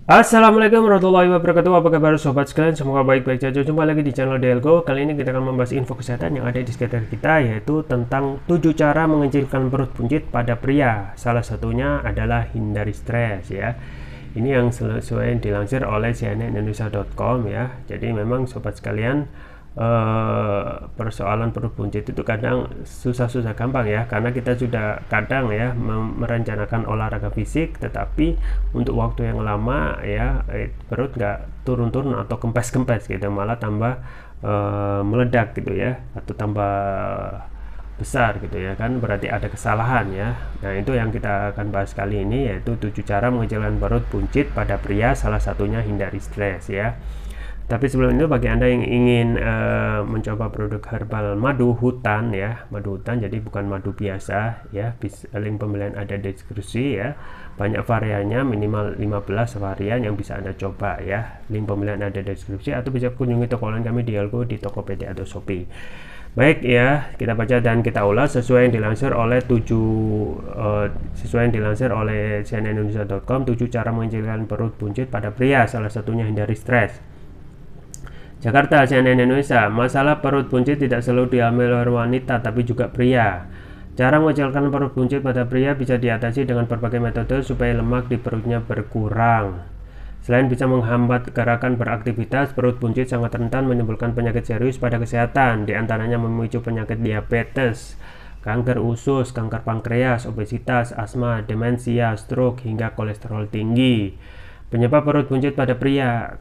Assalamualaikum warahmatullahi wabarakatuh. Apa kabar sobat sekalian? Semoga baik-baik saja. Jumpa lagi di channel Delgo. Kali ini kita akan membahas info kesehatan yang ada di sekitar kita, yaitu tentang 7 cara mengecilkan perut buncit pada pria. Salah satunya adalah hindari stres ya. Ini yang sesuai dilansir oleh cnnindonesia.com ya. Jadi memang sobat sekalian, persoalan perut buncit itu kadang susah-susah gampang ya, karena kita sudah kadang ya merencanakan olahraga fisik, tetapi untuk waktu yang lama ya perut nggak turun-turun atau kempes-kempes gitu, malah tambah meledak gitu ya, atau tambah besar gitu ya kan, berarti ada kesalahan ya. Nah, itu yang kita akan bahas kali ini, yaitu 7 cara mengecilkan perut buncit pada pria, salah satunya hindari stres ya. Tapi sebelum itu, bagi Anda yang ingin mencoba produk herbal madu hutan ya, madu hutan jadi bukan madu biasa ya, link pembelian ada di deskripsi ya. Banyak variannya, minimal 15 varian yang bisa Anda coba ya. Link pembelian ada di deskripsi, atau bisa kunjungi toko online kami di Delgo, di Tokopedia atau Shopee. Baik ya, kita baca dan kita ulas sesuai yang dilansir oleh cnnindonesia.com, 7 cara mengecilkan perut buncit pada pria, salah satunya hindari stres. Jakarta, CNN Indonesia. Masalah perut buncit tidak selalu dialami oleh wanita, tapi juga pria. Cara mengecilkan perut buncit pada pria bisa diatasi dengan berbagai metode supaya lemak di perutnya berkurang. Selain bisa menghambat gerakan beraktivitas, perut buncit sangat rentan menimbulkan penyakit serius pada kesehatan, di antaranya memicu penyakit diabetes, kanker usus, kanker pankreas, obesitas, asma, demensia, stroke, hingga kolesterol tinggi. Penyebab perut buncit pada pria.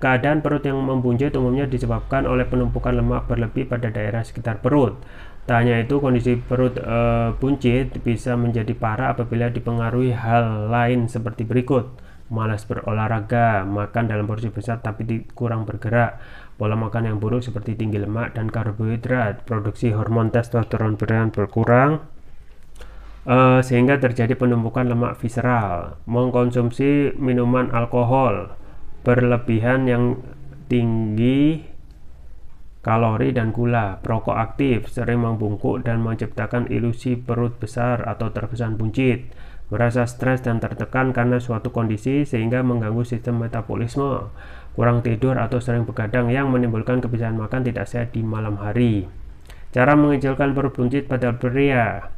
Keadaan perut yang membuncit umumnya disebabkan oleh penumpukan lemak berlebih pada daerah sekitar perut. Tak hanya itu, kondisi perut buncit bisa menjadi parah apabila dipengaruhi hal lain seperti berikut: malas berolahraga, makan dalam porsi besar tapi kurang bergerak, pola makan yang buruk seperti tinggi lemak dan karbohidrat, produksi hormon testosteron berkurang, sehingga terjadi penumpukan lemak visceral, mengkonsumsi minuman alkohol berlebihan yang tinggi kalori dan gula, perokok aktif, sering membungkuk dan menciptakan ilusi perut besar atau terkesan buncit, merasa stres dan tertekan karena suatu kondisi sehingga mengganggu sistem metabolisme, kurang tidur atau sering begadang yang menimbulkan kebiasaan makan tidak sehat di malam hari. Cara mengecilkan perut buncit pada pria.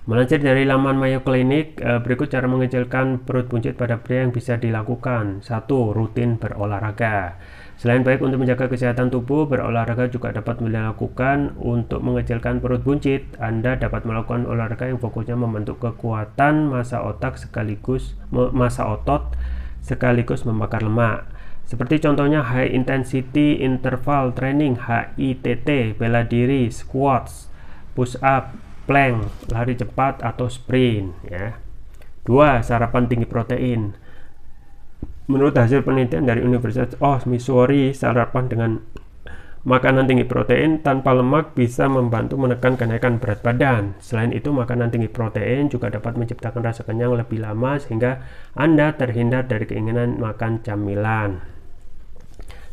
Melansir dari laman Mayo Clinic, berikut cara mengecilkan perut buncit pada pria yang bisa dilakukan. 1. Rutin berolahraga. Selain baik untuk menjaga kesehatan tubuh, berolahraga juga dapat dilakukan untuk mengecilkan perut buncit. Anda dapat melakukan olahraga yang fokusnya membentuk kekuatan massa otot sekaligus membakar lemak. Seperti contohnya High Intensity Interval Training (HIIT), bela diri, squats, push up, plank, lari cepat atau sprint ya. 2. Sarapan tinggi protein. Menurut hasil penelitian dari University of Missouri, sarapan dengan makanan tinggi protein tanpa lemak bisa membantu menekan kenaikan berat badan. Selain itu, makanan tinggi protein juga dapat menciptakan rasa kenyang lebih lama sehingga Anda terhindar dari keinginan makan camilan.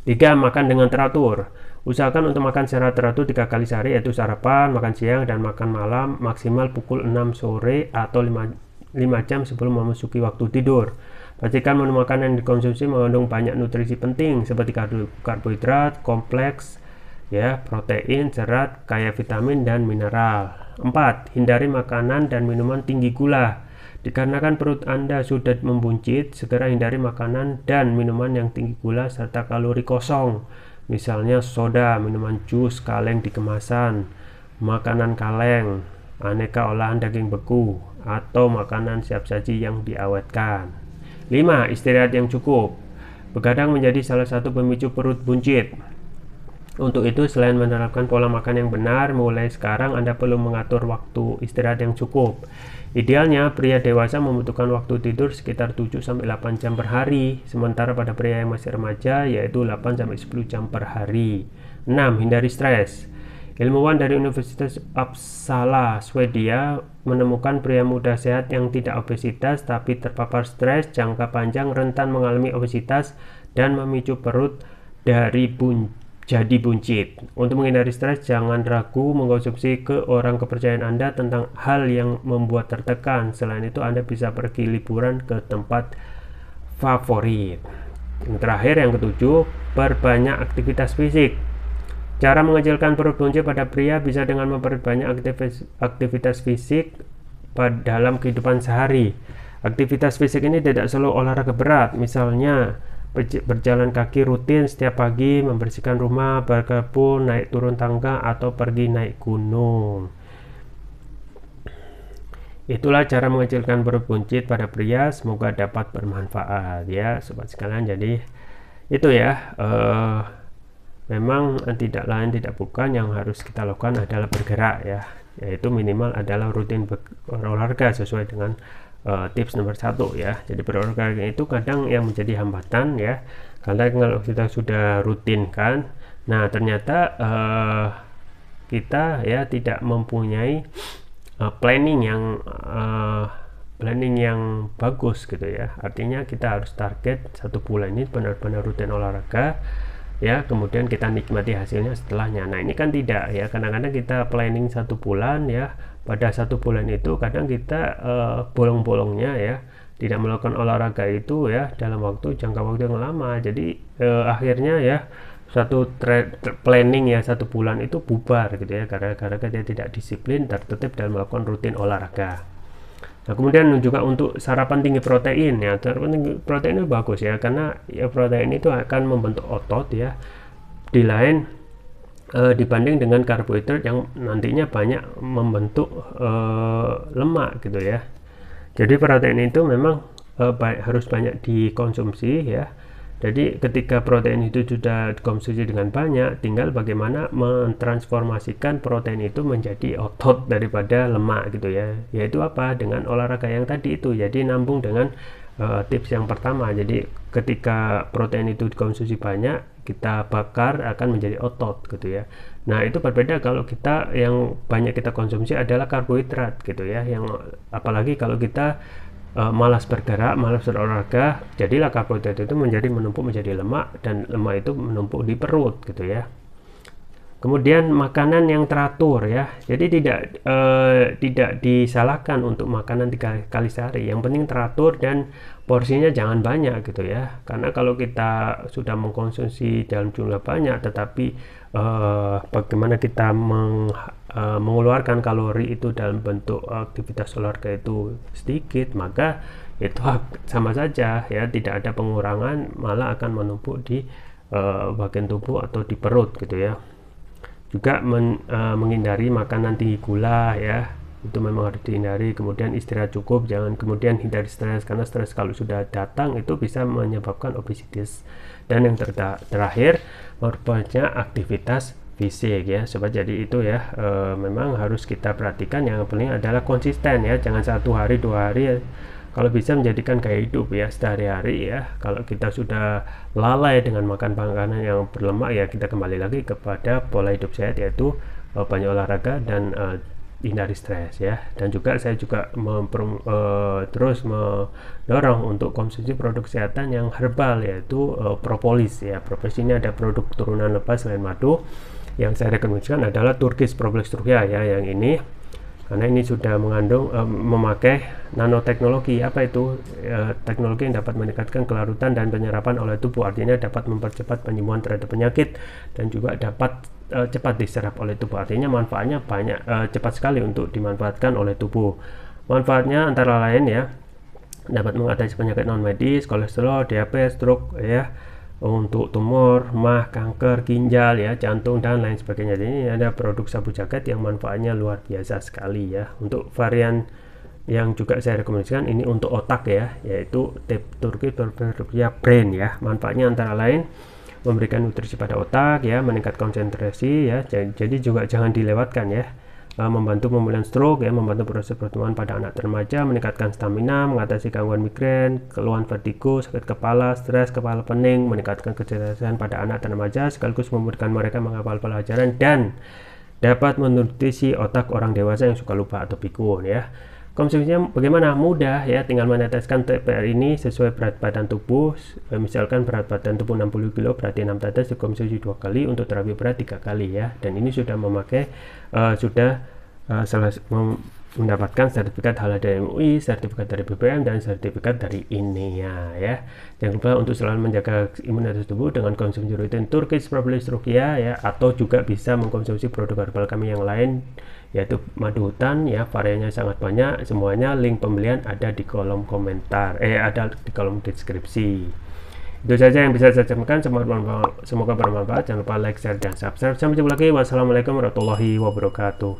3. Makan dengan teratur. Usahakan untuk makan secara teratur 3 kali sehari, yaitu sarapan, makan siang, dan makan malam maksimal pukul 6 sore atau 5 jam sebelum memasuki waktu tidur. Pastikan menu makanan yang dikonsumsi mengandung banyak nutrisi penting seperti karbohidrat, kompleks, ya, protein, serat, kaya vitamin dan mineral. 4. Hindari makanan dan minuman tinggi gula. Dikarenakan perut Anda sudah membuncit, segera hindari makanan dan minuman yang tinggi gula serta kalori kosong. Misalnya soda, minuman jus, kaleng di kemasan, makanan kaleng, aneka olahan daging beku, atau makanan siap saji yang diawetkan. 5. Istirahat yang cukup. Begadang menjadi salah satu pemicu perut buncit. Untuk itu, selain menerapkan pola makan yang benar, mulai sekarang Anda perlu mengatur waktu istirahat yang cukup. Idealnya, pria dewasa membutuhkan waktu tidur sekitar 7-8 jam per hari, sementara pada pria yang masih remaja yaitu 8-10 jam per hari. 6. Hindari stres. Ilmuwan dari Universitas Uppsala, Swedia, menemukan pria muda sehat yang tidak obesitas tapi terpapar stres jangka panjang rentan mengalami obesitas dan memicu perut dari jadi buncit. Untuk menghindari stres, jangan ragu mengkonsumsi ke orang kepercayaan Anda tentang hal yang membuat tertekan. Selain itu, Anda bisa pergi liburan ke tempat favorit. Yang terakhir, yang ketujuh, perbanyak aktivitas fisik. Cara mengecilkan perut buncit pada pria bisa dengan memperbanyak aktivitas fisik dalam kehidupan sehari. Aktivitas fisik ini tidak selalu olahraga berat, misalnya berjalan kaki rutin setiap pagi, membersihkan rumah, berkebun, naik turun tangga, atau pergi naik gunung. Itulah cara mengecilkan perut buncit pada pria. Semoga dapat bermanfaat ya sobat sekalian. Jadi itu ya, memang tidak lain tidak bukan yang harus kita lakukan adalah bergerak ya, yaitu minimal adalah rutin berolahraga sesuai dengan tips nomor 1 ya. Jadi berolahraga itu kadang yang menjadi hambatan ya, karena kalau kita sudah rutin kan, nah ternyata kita ya tidak mempunyai planning yang bagus gitu ya. Artinya kita harus target 1 bulan ini benar-benar rutin olahraga ya, kemudian kita nikmati hasilnya setelahnya. Nah ini kan tidak ya, kadang-kadang kita planning 1 bulan ya, pada 1 bulan itu kadang kita bolong-bolongnya ya tidak melakukan olahraga itu ya dalam jangka waktu yang lama. Jadi akhirnya ya satu planning ya 1 bulan itu bubar gitu ya, karena dia tidak disiplin, tertib dalam melakukan rutin olahraga. Nah kemudian juga untuk sarapan tinggi protein ya, sarapan tinggi protein itu bagus ya, karena ya protein itu akan membentuk otot ya, di lain dibanding dengan karbohidrat yang nantinya banyak membentuk lemak gitu ya. Jadi protein itu memang harus banyak dikonsumsi ya. Jadi ketika protein itu sudah dikonsumsi dengan banyak, tinggal bagaimana mentransformasikan protein itu menjadi otot daripada lemak gitu ya. Yaitu apa? Dengan olahraga yang tadi itu. Jadi nambung dengan tips yang pertama. Jadi ketika protein itu dikonsumsi banyak, kita bakar akan menjadi otot gitu ya. Nah itu berbeda kalau kita yang banyak kita konsumsi adalah karbohidrat gitu ya. Yang apalagi kalau kita malas bergerak, malas berolahraga, jadilah karbohidrat itu menumpuk menjadi lemak, dan lemak itu menumpuk di perut gitu ya. Kemudian makanan yang teratur ya, jadi tidak disalahkan untuk makanan 3 kali sehari, yang penting teratur dan porsinya jangan banyak gitu ya. Karena kalau kita sudah mengkonsumsi dalam jumlah banyak tetapi bagaimana kita mengeluarkan kalori itu dalam bentuk aktivitas olahraga itu sedikit, maka itu sama saja ya, tidak ada pengurangan, malah akan menumpuk di bagian tubuh atau di perut gitu ya. Juga menghindari makanan tinggi gula ya, itu memang harus dihindari. Kemudian istirahat cukup, jangan kemudian hindari stres, karena stres kalau sudah datang itu bisa menyebabkan obesitas. Dan yang terakhir, memperbanyak aktivitas fisik ya sobat. Jadi itu ya memang harus kita perhatikan. Yang paling adalah konsisten ya, jangan 1 hari 2 hari ya. Kalau bisa menjadikan gaya hidup ya sehari-hari ya. Kalau kita sudah lalai dengan makan makanan yang berlemak ya, kita kembali lagi kepada pola hidup sehat, yaitu banyak olahraga dan hindari stres ya. Dan juga saya juga terus mendorong untuk konsumsi produk kesehatan yang herbal, yaitu propolis ya. Propolis ini ada produk turunan lebah selain madu. Yang saya rekomendasikan adalah Turkish Propolis Truhya ya, yang ini, karena ini sudah mengandung memakai nanoteknologi. Apa itu? Teknologi yang dapat meningkatkan kelarutan dan penyerapan oleh tubuh, artinya dapat mempercepat penyembuhan terhadap penyakit dan juga dapat cepat diserap oleh tubuh, artinya manfaatnya banyak, cepat sekali untuk dimanfaatkan oleh tubuh. Manfaatnya antara lain ya, dapat mengatasi penyakit non medis, kolesterol, diabetes, stroke ya, untuk tumor, mah, kanker, ginjal ya, jantung dan lain sebagainya. Jadi ini ada produk sabu jagat yang manfaatnya luar biasa sekali ya. Untuk varian yang juga saya rekomendasikan ini untuk otak ya, yaitu Turkish Propolis Truhya Brain ya. Manfaatnya antara lain memberikan nutrisi pada otak ya, meningkatkan konsentrasi ya. Jadi juga jangan dilewatkan ya. Membantu pemulihan stroke ya, membantu proses pertumbuhan pada anak remaja, meningkatkan stamina, mengatasi gangguan migrain, keluhan vertigo, sakit kepala, stres, kepala pening, meningkatkan kecerdasan pada anak dan remaja, sekaligus memudahkan mereka menghafal pelajaran dan dapat menutrisi otak orang dewasa yang suka lupa atau pikun ya. Konsumsinya bagaimana? Mudah ya, tinggal meneteskan TPR ini sesuai berat badan tubuh. Misalkan berat badan tubuh 60 kg, berarti 6 tetes dikonsumsi 2 kali, untuk terapi berat 3 kali ya. Dan ini sudah memakai mendapatkan sertifikat halal dari MUI, sertifikat dari BPM, dan sertifikat dari INEA ya. Jangan lupa untuk selalu menjaga imunitas tubuh dengan konsumsi rutin Turkish Propolis Rukia ya, atau juga bisa mengkonsumsi produk herbal kami yang lain yaitu madu hutan ya, variannya sangat banyak. Semuanya link pembelian ada di kolom komentar, ada di kolom deskripsi. Itu saja yang bisa saya sampaikan, semoga bermanfaat. Jangan lupa like, share, dan subscribe. Sampai jumpa lagi. Wassalamualaikum warahmatullahi wabarakatuh.